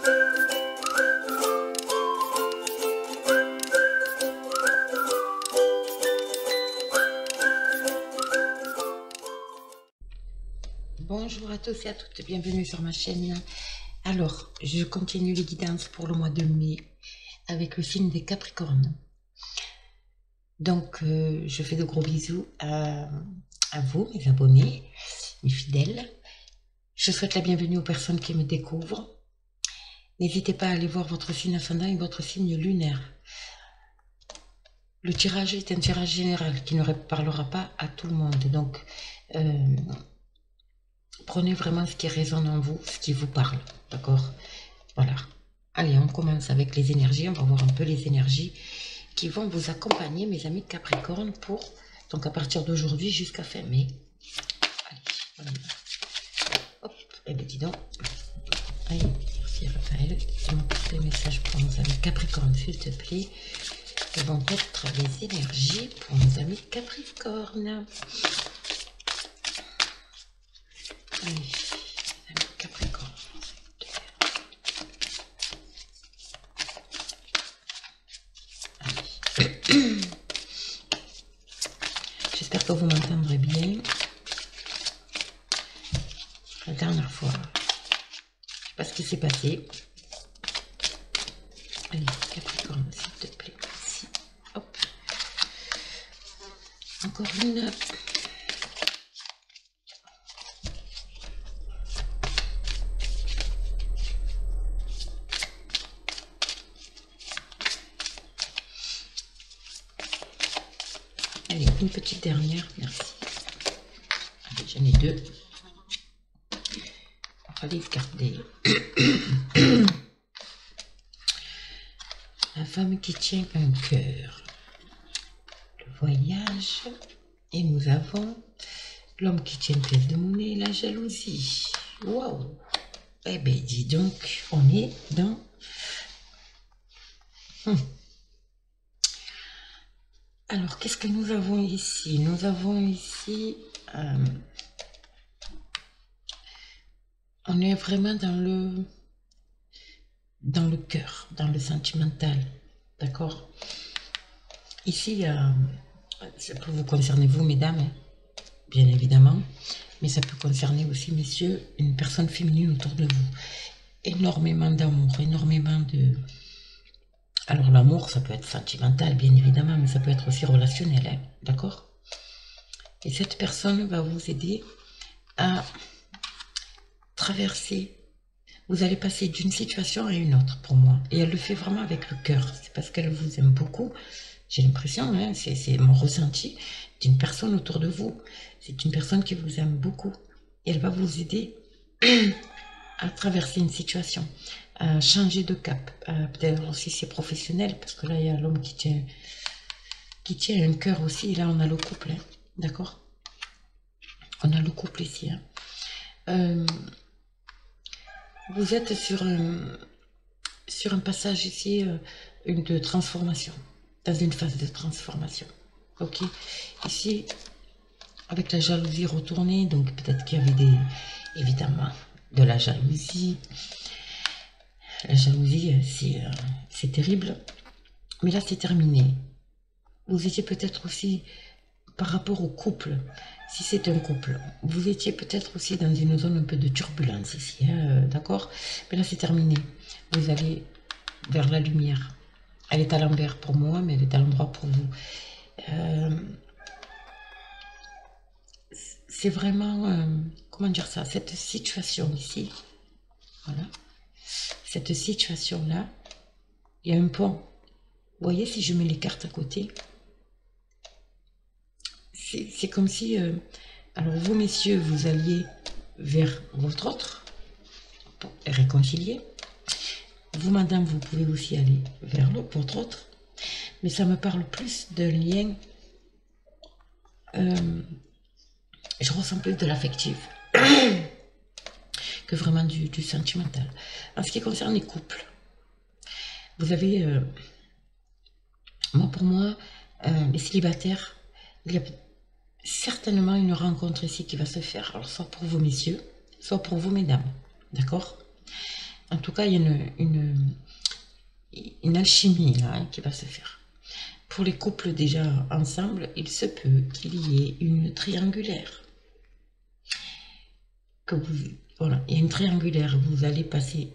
Bonjour à tous et à toutes, bienvenue sur ma chaîne. Alors, je continue les guidances pour le mois de mai avec le signe des Capricornes. Donc, je fais de gros bisous à vous, mes abonnés, mes fidèles. Je souhaite la bienvenue aux personnes qui me découvrent. N'hésitez pas à aller voir votre signe ascendant et votre signe lunaire. Le tirage est un tirage général qui ne parlera pas à tout le monde. Donc, prenez vraiment ce qui résonne en vous, ce qui vous parle, d'accord? Voilà. Allez, on commence avec les énergies. On va voir un peu les énergies qui vont vous accompagner, mes amis Capricorne, donc à partir d'aujourd'hui jusqu'à fin mai. Allez, on y va. Hop, et bien dis donc. Allez, merci Raphaël. Tu m'apportes des messages pour nos amis Capricorne, s'il te plaît. Quelles vont être les énergies pour nos amis Capricorne? Allez, les amis Capricorne. J'espère que vous m'entendrez bien. La dernière fois, je ne sais pas ce qui s'est passé. Allez, Capricorne, s'il te plaît. Ici. Hop. Encore une. Allez, une petite dernière, merci. Allez, j'en ai deux. On va les garder. La femme qui tient un cœur. Le voyage. Et nous avons l'homme qui tient une pièce de monnaie, la jalousie. Waouh! Eh bien, dis donc, on est dans... Alors, qu'est-ce que nous avons ici? Nous avons ici... on est vraiment dans le cœur, dans le sentimental. D'accord? Ici, ça peut vous concerner vous, mesdames, hein, bien évidemment. Mais ça peut concerner aussi, messieurs, une personne féminine autour de vous. Énormément d'amour, énormément de... Alors, l'amour, ça peut être sentimental, bien évidemment, mais ça peut être aussi relationnel, hein, d'accord? Et cette personne va vous aider à traverser. Vous allez passer d'une situation à une autre, pour moi. Et elle le fait vraiment avec le cœur. C'est parce qu'elle vous aime beaucoup. J'ai l'impression, hein, c'est mon ressenti d'une personne autour de vous. C'est une personne qui vous aime beaucoup. Et elle va vous aider à traverser une situation, à changer de cap. Peut-être aussi c'est professionnel, parce que là, il y a l'homme qui tient un cœur aussi. Et là, on a le couple, hein, d'accord? On a le couple ici. Hein. Vous êtes sur un passage ici de transformation, dans une phase de transformation. Ok, ici, avec la jalousie retournée, donc peut-être qu'il y avait évidemment de la jalousie. La jalousie, c'est terrible, mais là c'est terminé. Vous étiez peut-être aussi, par rapport au couple, si c'est un couple, vous étiez peut-être aussi dans une zone un peu de turbulence ici, hein, d'accord? Mais là c'est terminé. Vous allez vers la lumière. Elle est à l'envers pour moi, mais elle est à l'endroit pour vous. C'est vraiment, comment dire ça, cette situation ici, voilà, cette situation-là, il y a un pont. Vous voyez, si je mets les cartes à côté, c'est comme si, alors vous messieurs, vous alliez vers votre autre, pour réconcilier. Vous, madame, vous pouvez aussi aller vers votre autre. Mais ça me parle plus d'un lien. Je ressens plus de l'affectif que vraiment du sentimental. En ce qui concerne les couples, vous avez, moi pour moi, les célibataires, il y a certainement une rencontre ici qui va se faire. Alors soit pour vous messieurs, soit pour vous mesdames. D'accord? En tout cas, il y a une alchimie là, hein, qui va se faire. Pour les couples déjà ensemble, il se peut qu'il y ait une triangulaire. Voilà, il y a une triangulaire, vous allez passer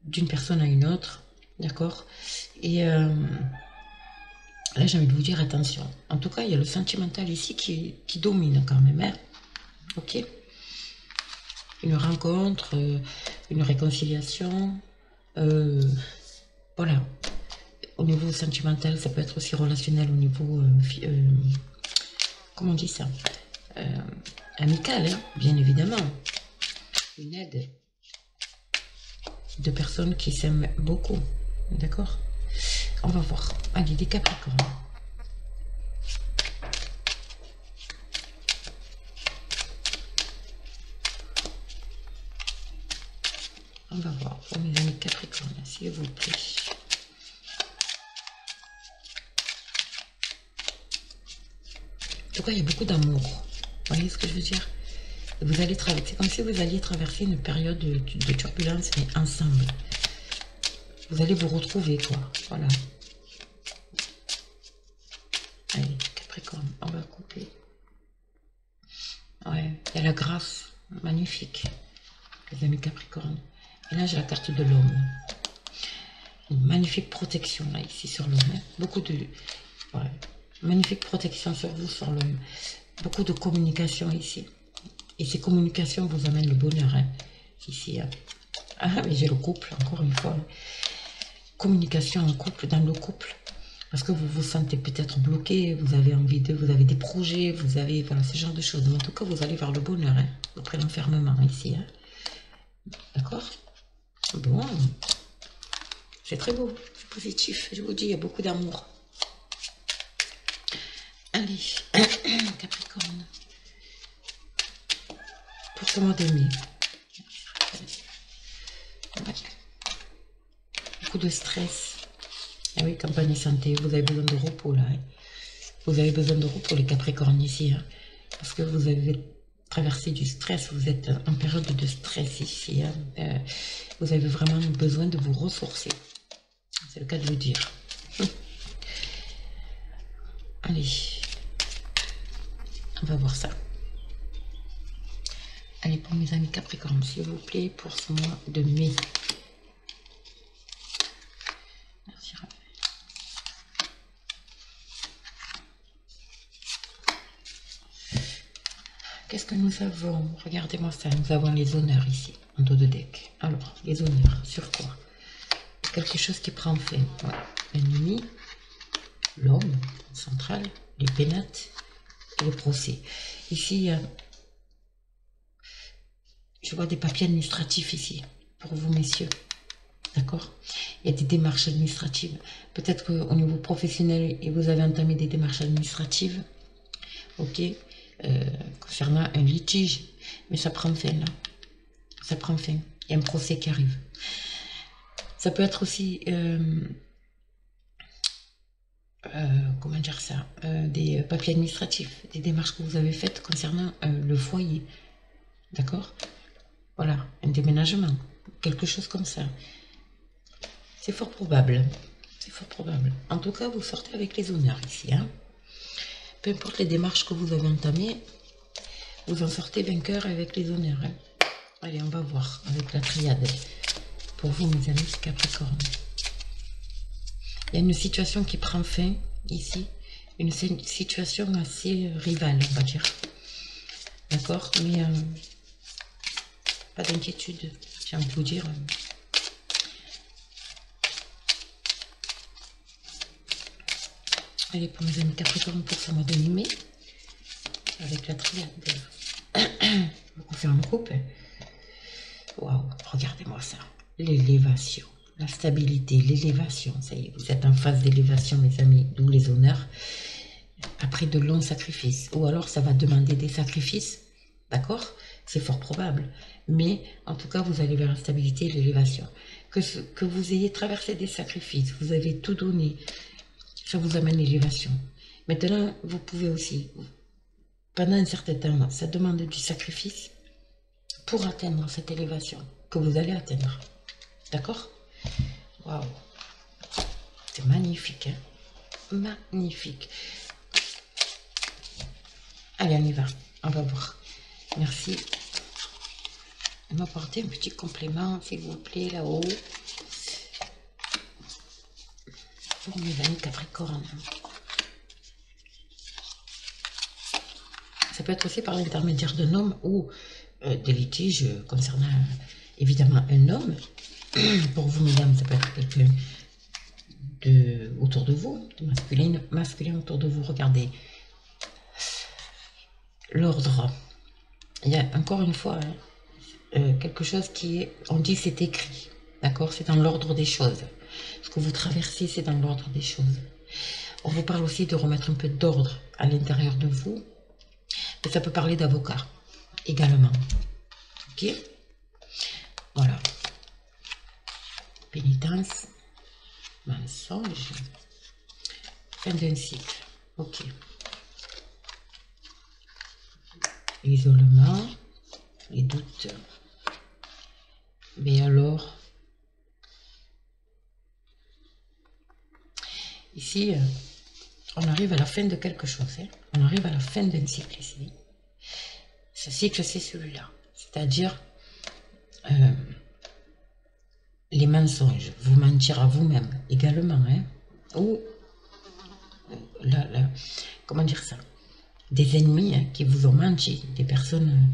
d'une personne à une autre, d'accord. Et là, j'ai envie de vous dire attention. En tout cas, il y a le sentimental ici qui domine quand même, hein. Ok. Une rencontre, une réconciliation, voilà. Au niveau sentimental, ça peut être aussi relationnel au niveau, comment on dit ça, amical, hein, bien évidemment. Une aide de personnes qui s'aiment beaucoup, d'accord. On va voir. Allez, des Capricornes. On va voir pour mes amis Capricornes, s'il vous plaît. En tout cas, il y a beaucoup d'amour. Vous voyez ce que je veux dire? Vous allez traverser, c'est comme si vous alliez traverser une période de turbulence, mais ensemble. Vous allez vous retrouver, quoi. Voilà. Allez, Capricorne, on va couper. Ouais, il y a la grâce. Magnifique. Les amis Capricorne. Et là, j'ai la carte de l'homme. Une magnifique protection, là, ici, sur l'homme. Hein. Beaucoup de... Ouais. Magnifique protection sur vous, sur l'homme. Beaucoup de communication ici. Et ces communications vous amènent le bonheur, hein, ici. Hein. Ah, mais j'ai le couple, encore une fois. Communication en couple, dans le couple. Parce que vous vous sentez peut-être bloqué, vous avez envie de... Vous avez des projets, vous avez... Voilà, ce genre de choses. Mais en tout cas, vous allez vers le bonheur, hein, après l'enfermement, ici. Hein. D'accord? Bon. C'est très beau, c'est positif. Je vous dis, il y a beaucoup d'amour. Allez, Capricorne. Pour ce mois de mai. Ouais. Beaucoup de stress. Ah oui, campagne santé, vous avez besoin de repos là. Hein. Vous avez besoin de repos les Capricornes ici. Hein. Parce que vous avez traversé du stress, vous êtes en période de stress ici. Hein. Vous avez vraiment besoin de vous ressourcer. C'est le cas de le dire. Allez. On va voir ça. Allez, pour mes amis Capricorne, s'il vous plaît, pour ce mois de mai. Merci. Qu'est-ce que nous avons? Regardez-moi ça. Nous avons les honneurs ici, en dos de deck. Alors, les honneurs, sur quoi? Quelque chose qui prend fin. Ouais. L'ennemi, l'homme central, les pénates et le procès. Ici, je vois des papiers administratifs ici, pour vous, messieurs. D'accord? Il y a des démarches administratives. Peut-être qu'au niveau professionnel, vous avez entamé des démarches administratives. Ok? Concernant un litige. Mais ça prend fin, là. Ça prend fin. Il y a un procès qui arrive. Ça peut être aussi... comment dire ça? Des papiers administratifs. Des démarches que vous avez faites concernant le foyer. D'accord? Voilà, un déménagement, quelque chose comme ça. C'est fort probable. C'est fort probable. En tout cas, vous sortez avec les honneurs ici. Hein. Peu importe les démarches que vous avez entamées, vous en sortez vainqueur avec les honneurs. Hein. Allez, on va voir avec la triade. Pour vous, mes amis Capricorne. Il y a une situation qui prend fin ici. Une situation assez rivale, on va dire. D'accord? Mais... pas d'inquiétude, j'ai envie de vous dire. Allez, pour mes amis Capricorne, pour ce mois de mai, avec la triade. On fait un couple. Waouh, regardez-moi ça. L'élévation, la stabilité, l'élévation. Ça y est, vous êtes en phase d'élévation, mes amis, d'où les honneurs. Après de longs sacrifices. Ou alors, ça va demander des sacrifices. D'accord? C'est fort probable. Mais en tout cas, vous allez vers la stabilité et l'élévation. Que vous ayez traversé des sacrifices, vous avez tout donné, ça vous amène l'élévation. Maintenant, vous pouvez aussi, pendant un certain temps, ça demande du sacrifice pour atteindre cette élévation. que vous allez atteindre. D'accord? Waouh! C'est magnifique, hein? Magnifique. Allez, on y va. On va voir. Merci. M'apporter un petit complément, s'il vous plaît, là-haut. Pour mes amis Capricorne. Ça peut être aussi par l'intermédiaire d'un homme ou des litiges concernant évidemment un homme. Pour vous, mesdames, ça peut être quelqu'un autour de vous, de masculin autour de vous. Regardez. L'ordre. Il y a encore une fois quelque chose qui est, on dit c'est écrit. D'accord? C'est dans l'ordre des choses. Ce que vous traversez, c'est dans l'ordre des choses. On vous parle aussi de remettre un peu d'ordre à l'intérieur de vous. Et ça peut parler d'avocat également. Ok? Voilà. Pénitence. Mensonge. Fin d'un cycle. Ok. L'isolement. Les doutes. Mais alors, ici, on arrive à la fin de quelque chose. Hein. On arrive à la fin d'un cycle ici. Ce cycle, c'est celui-là. C'est-à-dire les mensonges, vous mentir à vous-même également. Hein. Ou, comment dire ça? Des ennemis hein, qui vous ont menti, des personnes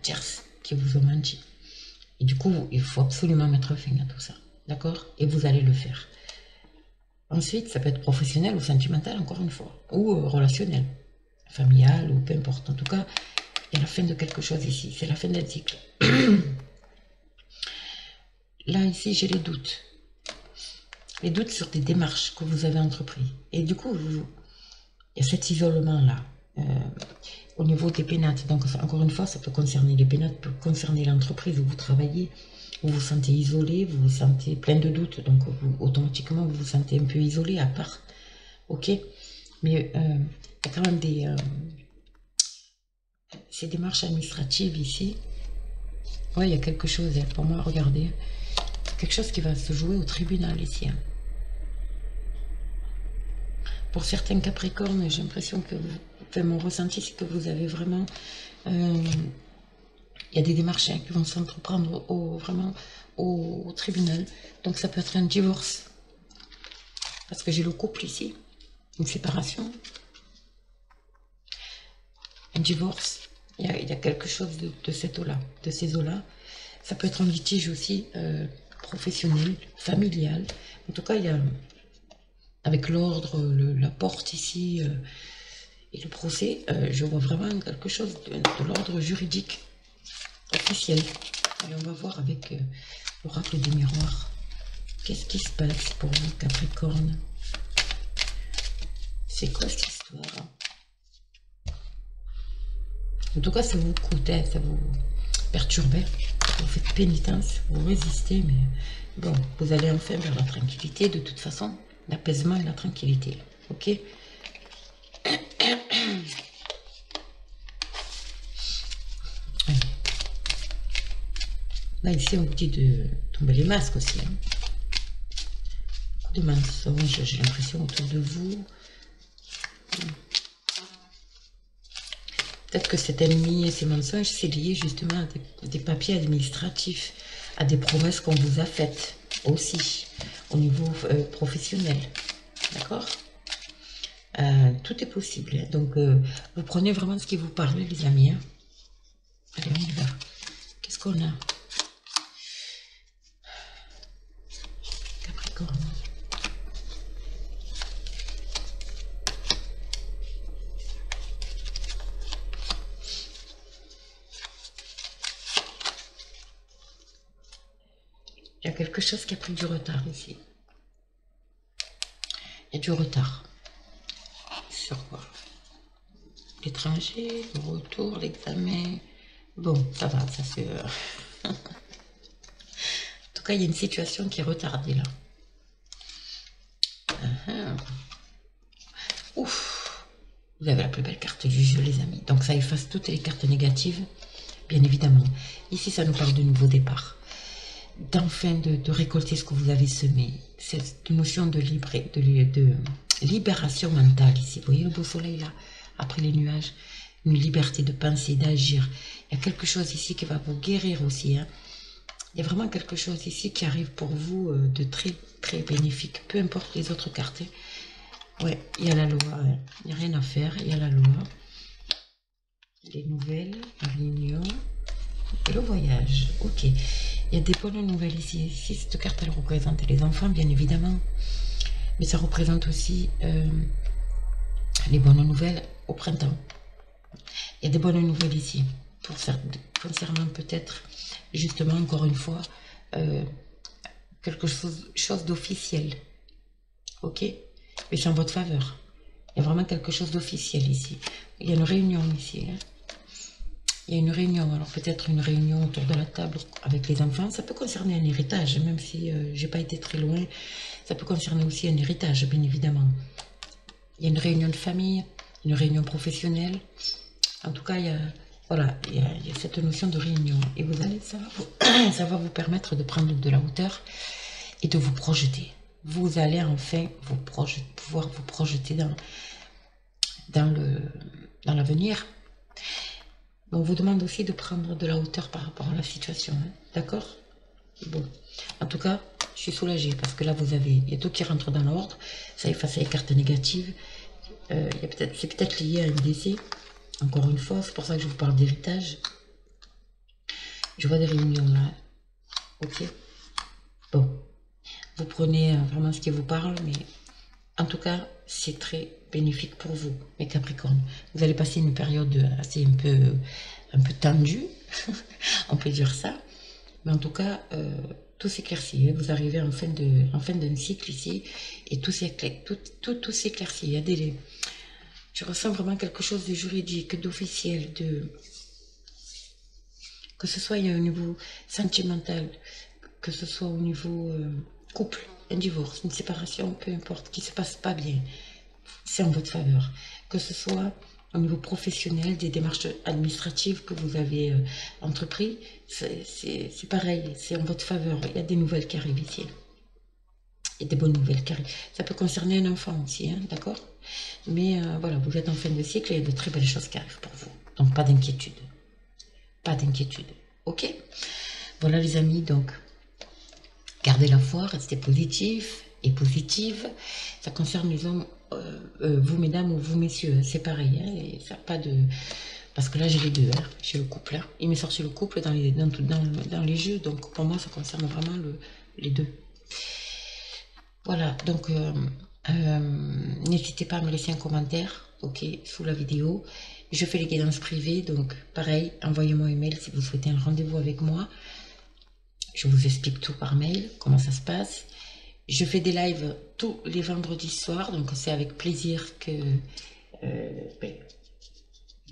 tierces qui vous ont menti. Et du coup, il faut absolument mettre fin à tout ça. D'accord? Et vous allez le faire. Ensuite, ça peut être professionnel ou sentimental, encore une fois. Ou relationnel, familial, ou peu importe. En tout cas, il y a la fin de quelque chose ici. C'est la fin d'un cycle. Là, ici, j'ai les doutes. Les doutes sur des démarches que vous avez entreprises. Et du coup, il y a cet isolement-là. Au niveau des pénates. Donc, encore une fois, ça peut concerner les pénates, peut concerner l'entreprise où vous travaillez. Vous vous sentez isolé, vous vous sentez plein de doutes, donc automatiquement vous vous sentez un peu isolé à part. Ok? Mais il y a quand même ces démarches administratives ici. Ouais, il y a quelque chose, pour moi, regardez. Quelque chose qui va se jouer au tribunal ici. Hein. Pour certains Capricornes, j'ai l'impression que mon ressenti, c'est que vous avez vraiment... il y a des démarches qui vont s'entreprendre vraiment au tribunal. Donc ça peut être un divorce. Parce que j'ai le couple ici. Une séparation. Un divorce. Il y a quelque chose de cette eau-là. De ces eaux-là. Ça peut être un litige aussi professionnel, familial. En tout cas, il y a... Avec l'ordre, la porte ici et le procès, je vois vraiment quelque chose de l'ordre juridique. Officiel. Et on va voir avec l'oracle des miroirs. Qu'est-ce qui se passe pour vous, Capricorne? C'est quoi cette histoire? En tout cas, ça vous coûte, hein, ça vous perturbe. Vous faites pénitence, vous résistez, mais bon, vous allez enfin vers la tranquillité, de toute façon, l'apaisement et la tranquillité. Ok? Là, ici, on dit de tomber les masques aussi. Hein. Beaucoup de mensonges, j'ai l'impression, autour de vous. Peut-être que cet ennemi et ces mensonges, c'est lié justement à des papiers administratifs, à des promesses qu'on vous a faites aussi, au niveau professionnel. D'accord? Tout est possible. Hein. Donc, vous prenez vraiment ce qui vous parle, les amis. Hein. Allez, on y va. Qu'est-ce qu'on a? Capricorne. Il y a quelque chose qui a pris du retard ici. Il y a du retard. Sur quoi? L'étranger, le retour, l'examen. Bon, ça va, ça c'est... En tout cas, il y a une situation qui est retardée là. Ouf! Vous avez la plus belle carte du jeu, les amis. Donc ça efface toutes les cartes négatives. bien évidemment. Ici, ça nous parle de nouveau départ, d'enfin de récolter ce que vous avez semé. Cette notion de libération mentale ici. Vous voyez le beau soleil là, après les nuages, une liberté de penser, d'agir. Il y a quelque chose ici qui va vous guérir aussi. Hein. Il y a vraiment quelque chose ici qui arrive pour vous de très très bénéfique, peu importe les autres cartes. Ouais, il y a la loi, hein. Il n'y a rien à faire, il y a la loi. Les nouvelles, la réunion et le voyage. Ok, il y a des bonnes nouvelles ici. Ici, cette carte, elle représente les enfants, bien évidemment. Mais ça représente aussi les bonnes nouvelles au printemps. Il y a des bonnes nouvelles ici. Concernant peut-être, justement, encore une fois, quelque chose d'officiel. Ok? Mais c'est en votre faveur. Il y a vraiment quelque chose d'officiel ici. Il y a une réunion ici. Hein? Il y a une réunion. Alors peut-être une réunion autour de la table avec les enfants. Ça peut concerner un héritage, même si j'ai pas été très loin. Ça peut concerner aussi un héritage, bien évidemment. Il y a une réunion de famille, une réunion professionnelle. En tout cas, il y a, voilà, il y a cette notion de réunion. Et vous allez, ça va vous permettre de prendre de la hauteur et de vous projeter. Vous allez enfin pouvoir vous projeter dans l'avenir. On vous demande aussi de prendre de la hauteur par rapport à la situation. Hein, d'accord? Bon. En tout cas, je suis soulagée parce que là, il y a tout qui rentre dans l'ordre. Ça efface les cartes négatives. C'est peut-être lié à un décès. Encore une fois, c'est pour ça que je vous parle d'héritage. Je vois des réunions là. Ok. Bon. Vous prenez vraiment ce qui vous parle, mais en tout cas, c'est très bénéfique pour vous, mes Capricornes. Vous allez passer une période assez un peu tendue, on peut dire ça. Mais en tout cas, tout s'éclaircit. Vous arrivez en fin d'un cycle ici, et tout s'éclaircit. Il y a je ressens vraiment quelque chose de juridique, d'officiel, que ce soit au niveau sentimental, que ce soit au niveau couple, un divorce, une séparation, peu importe, qui ne se passe pas bien, c'est en votre faveur. Que ce soit au niveau professionnel, des démarches administratives que vous avez entreprises, c'est pareil, c'est en votre faveur. Il y a des nouvelles qui arrivent ici. Il y a des bonnes nouvelles qui arrivent. Ça peut concerner un enfant aussi, hein, d'accord? Mais voilà, vous êtes en fin de cycle et il y a de très belles choses qui arrivent pour vous. Donc pas d'inquiétude. Pas d'inquiétude. Ok? Voilà les amis, donc gardez la foi, restez positif et positive. Ça concerne les hommes, vous mesdames ou vous messieurs, c'est pareil. Hein, et ça pas de... Parce que là j'ai les deux, hein, j'ai le couple. Hein. Il m'est sorti le couple dans les jeux, donc pour moi ça concerne vraiment les deux. Voilà, donc n'hésitez pas à me laisser un commentaire, ok, sous la vidéo. Je fais les guidances privées, donc pareil, envoyez-moi un mail si vous souhaitez un rendez-vous avec moi. Je vous explique tout par mail, comment ça se passe. Je fais des lives tous les vendredis soirs, donc c'est avec plaisir que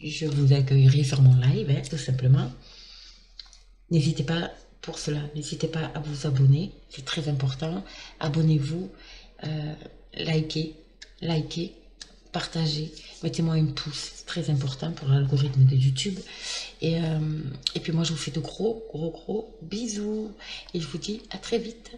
je vous accueillerai sur mon live, hein, tout simplement. N'hésitez pas, pour cela, n'hésitez pas à vous abonner, c'est très important. Abonnez-vous, likez, partagez, mettez-moi un pouce, c'est très important pour l'algorithme de YouTube. Et puis moi, je vous fais de gros bisous. Et je vous dis à très vite.